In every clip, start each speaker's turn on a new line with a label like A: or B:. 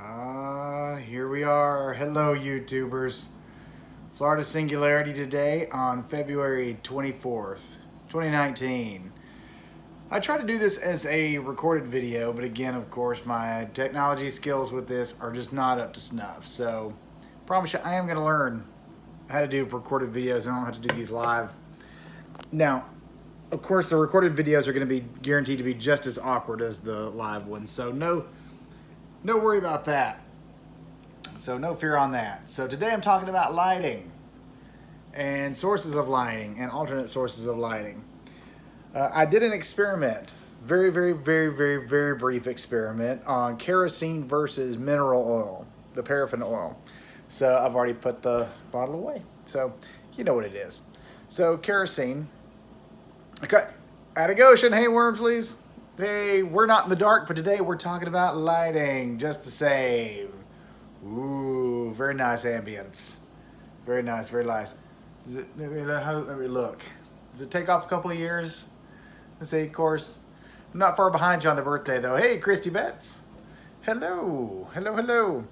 A: Here we are. Hello, YouTubers. Florida Singularity today on February 24th, 2019. I try to do this as a recorded video, but again, of course, my technology skills with this are just not up to snuff. So, promise you, I am going to learn how to do recorded videos. I don't have to do these live. Now, of course, the recorded videos are going to be guaranteed to be just as awkward as the live ones. So, no worry about that. So no fear on that. So today I'm talking about lighting and sources of lighting and alternate sources of lighting. I did an experiment, very brief experiment on kerosene versus mineral oil, the paraffin oil. So I've already put the bottle away. So you know what it is. So kerosene. Okay, atta Goshen. Hey Wormsleys. Hey, we're not in the dark, but today we're talking about lighting just the same. Ooh, very nice ambience. Very nice, very nice. Let me look. Does it take off a couple of years? Let's see, of course. I'm not far behind you on the birthday, though. Hey, Christy Betts. Hello. Hello.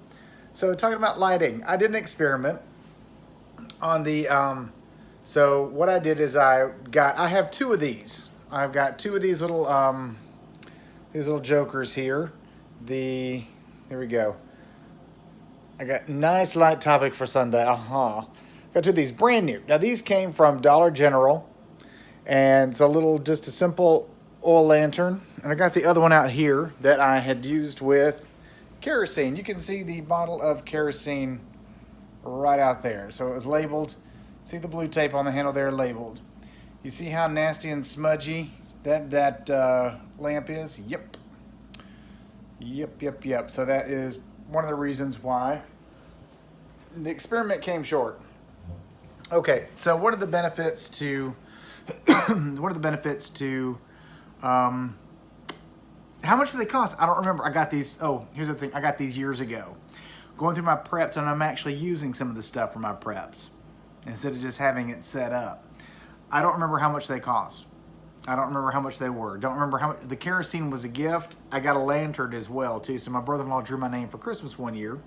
A: So, talking about lighting. I did an experiment on the, so what I did is I have two of these. I've got two of these little jokers here. Here we go. I got nice light topic for Sunday. Got two of these brand new. Now these came from Dollar General, and it's just a simple oil lantern. And I got the other one out here that I had used with kerosene. You can see the bottle of kerosene right out there. So it was labeled. See the blue tape on the handle there labeled. You see how nasty and smudgy that lamp is? Yep. So that is one of the reasons why the experiment came short. Okay, so what are the benefits to how much do they cost? I don't remember. I got these. Oh, here's the thing. I got these years ago. Going through my preps, and I'm actually using some of the stuff for my preps instead of just having it set up. I don't remember how much they cost. I don't remember how much they were. Don't remember how much. The kerosene was a gift. I got a lantern as well, too. So my brother-in-law drew my name for Christmas one year.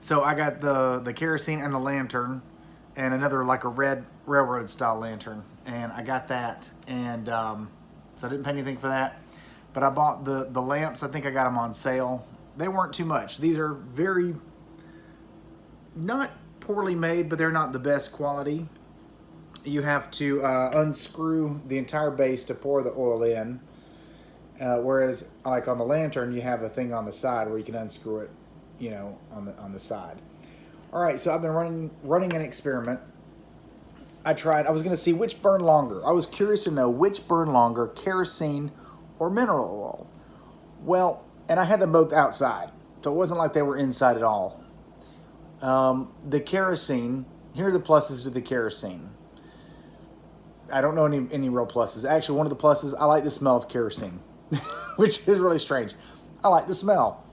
A: So I got the kerosene and the lantern and another like a red railroad style lantern. And I got that. And so I didn't pay anything for that. But I bought the lamps. I think I got them on sale. They weren't too much. These are very, not poorly made, but they're not the best quality. You have to unscrew the entire base to pour the oil in. Whereas like on the lantern, you have a thing on the side where you can unscrew it, on the side. All right, so I've been running an experiment. I was going to see which burned longer. I was curious to know which burned longer, kerosene or mineral oil. Well, and I had them both outside, so it wasn't like they were inside at all. The kerosene, here are the pluses to the kerosene. I don't know any real pluses. Actually, one of the pluses, I like the smell of kerosene, which is really strange. I like the smell.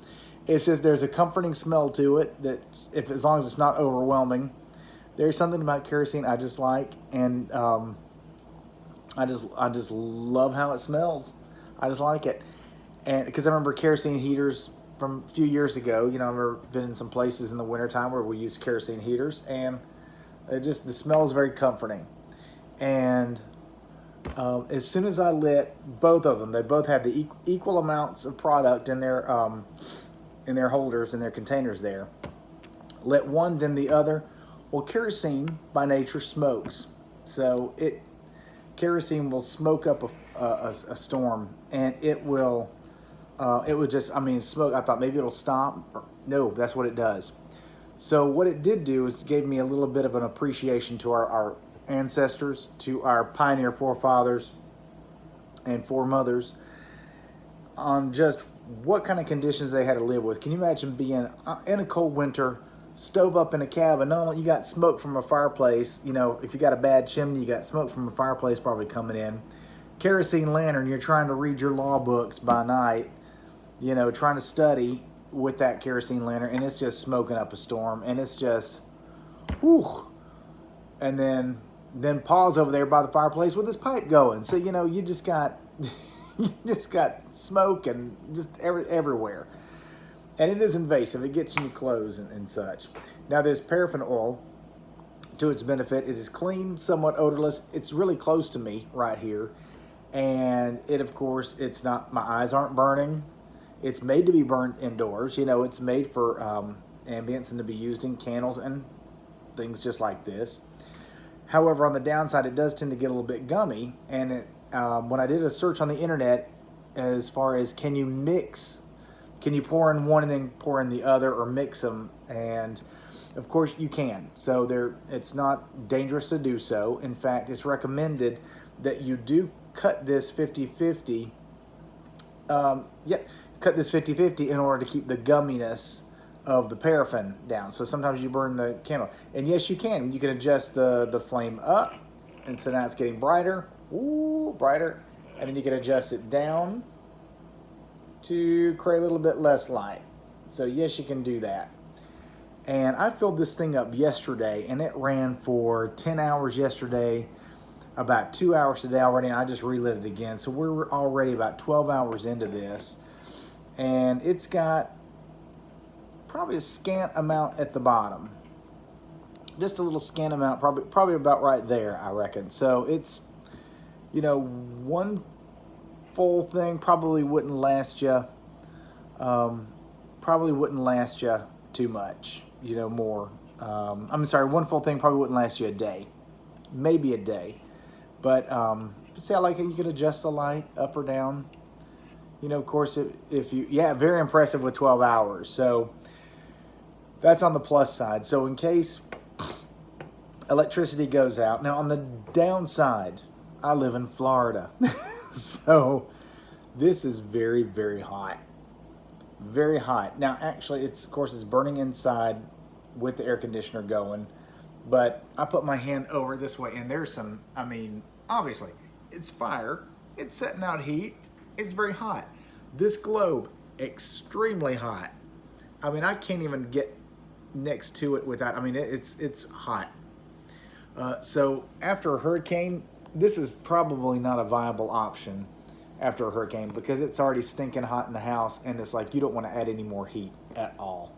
A: It's just there's a comforting smell to it as long as it's not overwhelming. There's something about kerosene I just like, and I just love how it smells. I just like it, and because I remember kerosene heaters from a few years ago. I've ever been in some places in the wintertime where we use kerosene heaters, and the smell is very comforting. And as soon as I lit both of them, they both had the equal amounts of product in their holders, in their containers there. Lit one, then the other. Well, kerosene by nature smokes, so kerosene will smoke up a storm, and it would just, smoke. I thought maybe it'll stop. No, that's what it does. So what it did do is gave me a little bit of an appreciation to our ancestors, to our pioneer forefathers and foremothers, on just what kind of conditions they had to live with. Can you imagine being in a cold winter, stove up in a cabin? Not only you got smoke from a fireplace, if you got a bad chimney, you got smoke from a fireplace probably coming in. Kerosene lantern, you're trying to read your law books by night, trying to study with that kerosene lantern, and it's just smoking up a storm, and it's just, whew. And then Paul's over there by the fireplace with his pipe going. So, you just got smoke and just everywhere. And it is invasive. It gets in your clothes and such. Now this paraffin oil, to its benefit, it is clean, somewhat odorless. It's really close to me right here. And it, of course, it's not, my eyes aren't burning. It's made to be burned indoors. You know, it's made for ambience and to be used in candles and things just like this. However, on the downside, it does tend to get a little bit gummy. And it, when I did a search on the internet, as far as can you pour in one and then pour in the other, or mix them? And of course you can. So it's not dangerous to do so. In fact, it's recommended that you do cut this 50-50. Cut this 50-50 in order to keep the gumminess of the paraffin down. So sometimes you burn the candle. And yes, you can. You can adjust the flame up. And so now it's getting brighter. Ooh, brighter. And then you can adjust it down to create a little bit less light. So yes, you can do that. And I filled this thing up yesterday, and it ran for 10 hours yesterday, about 2 hours today already, and I just relit it again. So we're already about 12 hours into this, and it's got probably a scant amount at the bottom. Just a little scant amount, probably about right there, I reckon. So it's, you know, one full thing probably wouldn't last you, too much, you know, more. I'm sorry, one full thing probably wouldn't last you a day, maybe a day. But see, I like it. You can adjust the light up or down. You know, of course, if you, yeah, very impressive with 12 hours. So that's on the plus side. So in case electricity goes out. Now on the downside, I live in Florida. So this is very, very hot. Very hot. Now actually, of course it's burning inside with the air conditioner going, but I put my hand over this way and there's some, I mean, obviously it's fire, it's setting out heat, it's very hot. This globe, extremely hot. I mean, I can't even get next to it without, I mean, it's hot. So after a hurricane, this is probably not a viable option after a hurricane, because it's already stinking hot in the house, and it's like you don't want to add any more heat at all.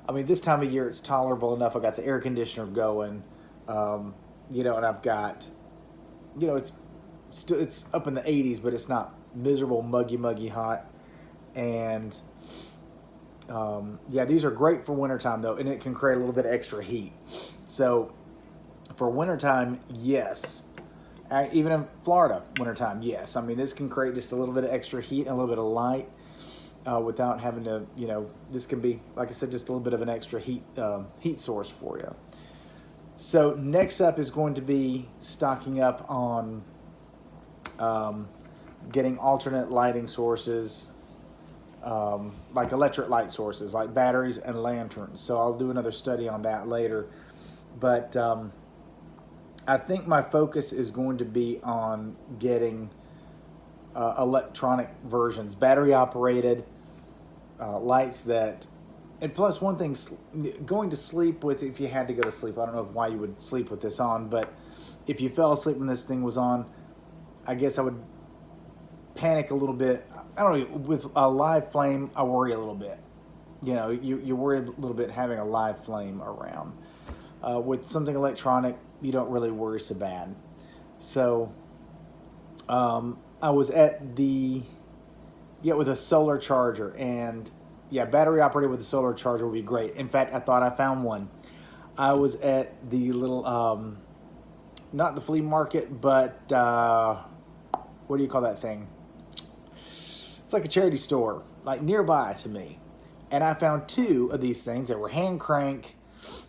A: I mean, this time of year it's tolerable enough. I got the air conditioner going, you know, and I've got, you know, it's up in the 80s, but it's not miserable, muggy hot. And yeah, these are great for wintertime though, and it can create a little bit of extra heat. So for wintertime, yes. Even in Florida, wintertime, yes. I mean, this can create just a little bit of extra heat and a little bit of light without having to, you know, this can be, like I said, just a little bit of an extra heat source for you. So next up is going to be stocking up on getting alternate lighting sources, like electric light sources, like batteries and lanterns. So I'll do another study on that later. But I think my focus is going to be on getting electronic versions, battery operated lights that, and plus one thing, going to sleep with, if you had to go to sleep, I don't know why you would sleep with this on, but if you fell asleep when this thing was on, I guess I would panic a little bit. I don't know, with a live flame, I worry a little bit. You know, you worry a little bit having a live flame around. With something electronic, you don't really worry so bad. So I was at with a solar charger, and yeah, battery operated with a solar charger would be great. In fact, I thought I found one. I was at the little, not the flea market, but what do you call that thing? It's like a charity store, like nearby to me. And I found two of these things that were hand crank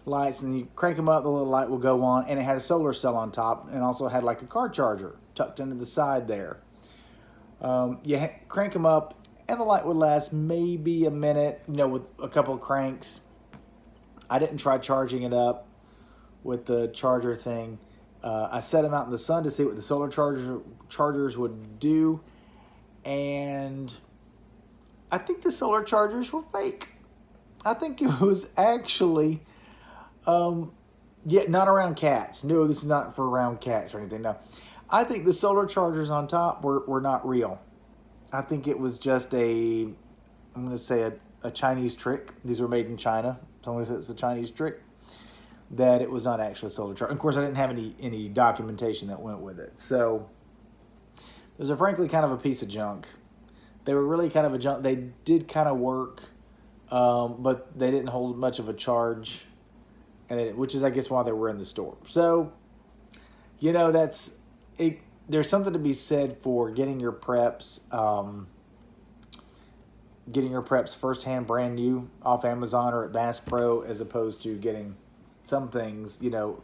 A: lights, and you crank them up, the little light will go on, and it had a solar cell on top, and also had like a car charger tucked into the side there. You crank them up, and the light would last maybe a minute, you know, with a couple of cranks. I didn't try charging it up with the charger thing. I set them out in the sun to see what the solar chargers would do, and I think the solar chargers were fake. I think it was actually, not around cats. No, this is not for around cats or anything. No, I think the solar chargers on top were not real. I think it was just I'm going to say a Chinese trick. These were made in China. As long as it's a Chinese trick, that it was not actually a solar charger. Of course, I didn't have any documentation that went with it. So those are frankly kind of a piece of junk. They were really kind of a junk. They did kind of work, but they didn't hold much of a charge, which is, I guess, why they were in the store. So, you know, that's it. There's something to be said for getting your preps firsthand, brand new off Amazon or at Bass Pro, as opposed to getting some things, you know,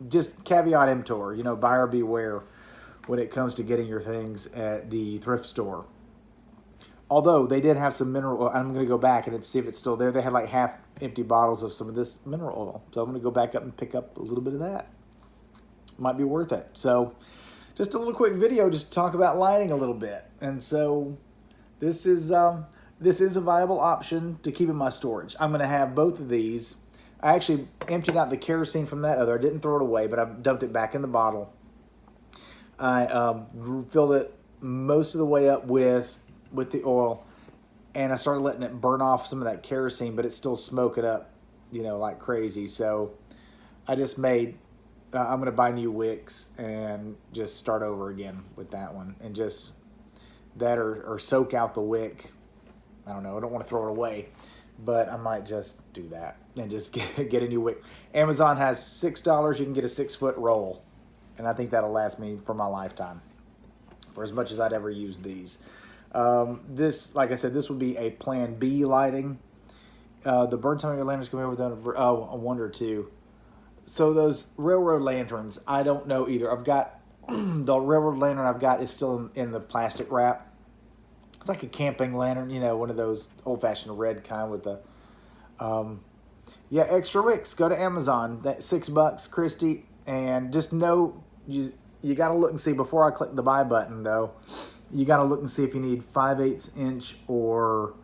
A: just caveat emptor, you know, buyer beware when it comes to getting your things at the thrift store. Although they did have some mineral oil. I'm going to go back and see if it's still there. They had like half empty bottles of some of this mineral oil. So I'm going to go back up and pick up a little bit of that. Might be worth it. So just a little quick video just to talk about lighting a little bit. And so this is a viable option to keep in my storage. I'm going to have both of these. I actually emptied out the kerosene from that other. I didn't throw it away, but I dumped it back in the bottle. I filled it most of the way up with the oil, and I started letting it burn off some of that kerosene, but it's still smoking up, you know, like crazy. So I just made, I'm going to buy new wicks and just start over again with that one, and just that or soak out the wick. I don't know. I don't want to throw it away, but I might just do that and just get a new wick. Amazon has $6. You can get a 6-foot roll, and I think that'll last me for my lifetime, for as much as I'd ever use these. This, like I said, this would be a Plan B lighting. The burn time of your lantern's coming over with a wonder too. So those railroad lanterns, I don't know either. I've got the railroad lantern I've got is still in the plastic wrap. It's like a camping lantern, you know, one of those old-fashioned red kind with the, yeah, extra wicks. Go to Amazon. That's $6, Christy, and just know you got to look and see before I click the buy button though. You got to look and see if you need 5/8 inch or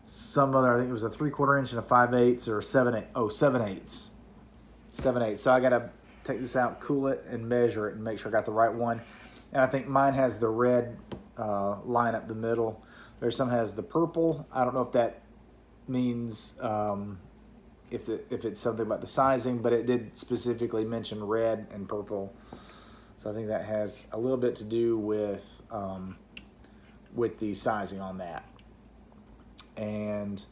A: some other. I think it was a 3/4 inch and a 5/8 or 7/8. 7/8. So I got to take this out, cool it, and measure it, and make sure I got the right one. And I think mine has the red line up the middle. There's some has the purple. I don't know if that means if it's something about the sizing, but it did specifically mention red and purple. So I think that has a little bit to do with the sizing on that. And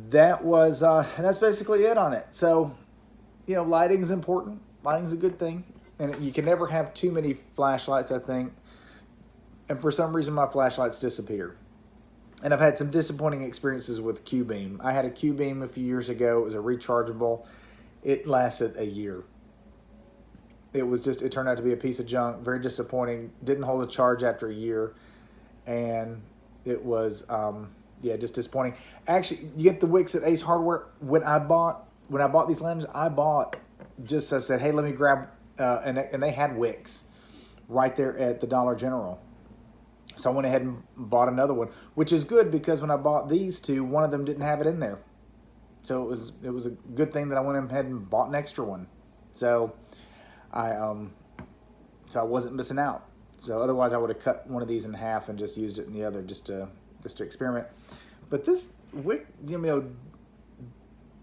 A: that was that's basically it on it. So, you know, lighting is important. Lighting's a good thing, and you can never have too many flashlights, I think. And for some reason, my flashlights disappear. And I've had some disappointing experiences with Q-Beam. I had a Q-Beam a few years ago. It was a rechargeable. It lasted a year. It turned out to be a piece of junk. Very disappointing. Didn't hold a charge after a year. And it was, yeah, just disappointing. Actually, you get the wicks at Ace Hardware. When I bought these lanterns, I said, hey, let me grab, and they had wicks right there at the Dollar General. So I went ahead and bought another one, which is good because when I bought these two, one of them didn't have it in there. So it was a good thing that I went ahead and bought an extra one. So I wasn't missing out. So otherwise I would have cut one of these in half and just used it in the other just to experiment. But this wick, you know,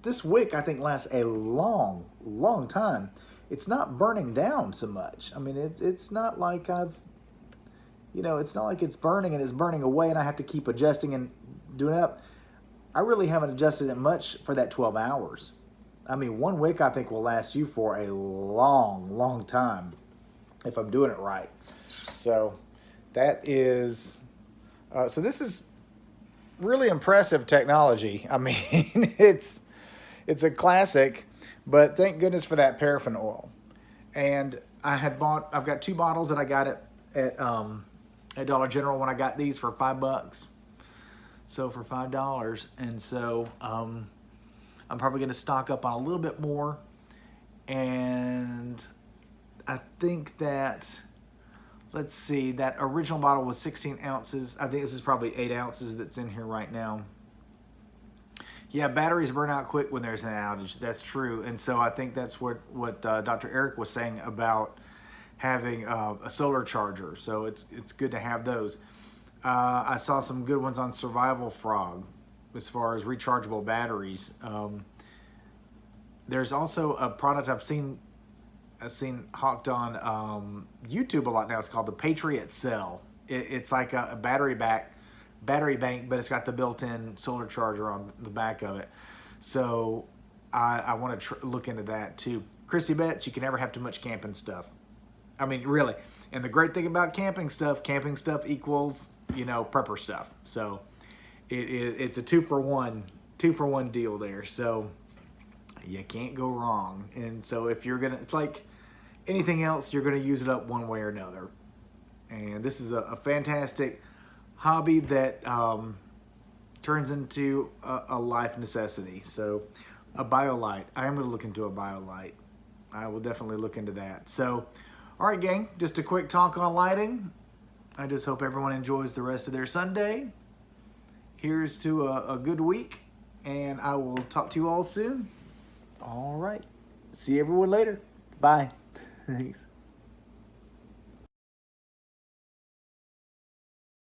A: this wick I think lasts a long, long time. It's not burning down so much. I mean, it's not like it's not like it's burning and it's burning away and I have to keep adjusting and doing it up. I really haven't adjusted it much for that 12 hours. I mean, one wick I think will last you for a long, long time if I'm doing it right. So that is, so this is really impressive technology. I mean, it's a classic, but thank goodness for that paraffin oil. And I've got 2 bottles that I got at Dollar General when I got these for $5. So for $5, and so I'm probably going to stock up on a little bit more. And I think that, let's see, that original bottle was 16 ounces. I think this is probably 8 ounces that's in here right now. Yeah, batteries burn out quick when there's an outage. That's true. And so I think that's what Dr. Eric was saying about having a solar charger. So it's good to have those. I saw some good ones on Survival Frog as far as rechargeable batteries. There's also a product I've seen hawked on YouTube a lot now. It's called the Patriot Cell. It's like a battery bank, but it's got the built-in solar charger on the back of it. So I want to look into that too. Christy Betts, you can never have too much camping stuff. I mean, really. And the great thing about camping stuff equals, you know, prepper stuff. So it's a two for one deal there. So you can't go wrong. And so if you're it's like anything else, you're gonna use it up one way or another. And this is a fantastic hobby that turns into a life necessity. So a BioLite. I am gonna look into a BioLite. I will definitely look into that. So, all right, gang, just a quick talk on lighting. I just hope everyone enjoys the rest of their Sunday. Here's to a good week, and I will talk to you all soon. All right. See everyone later. Bye. Thanks.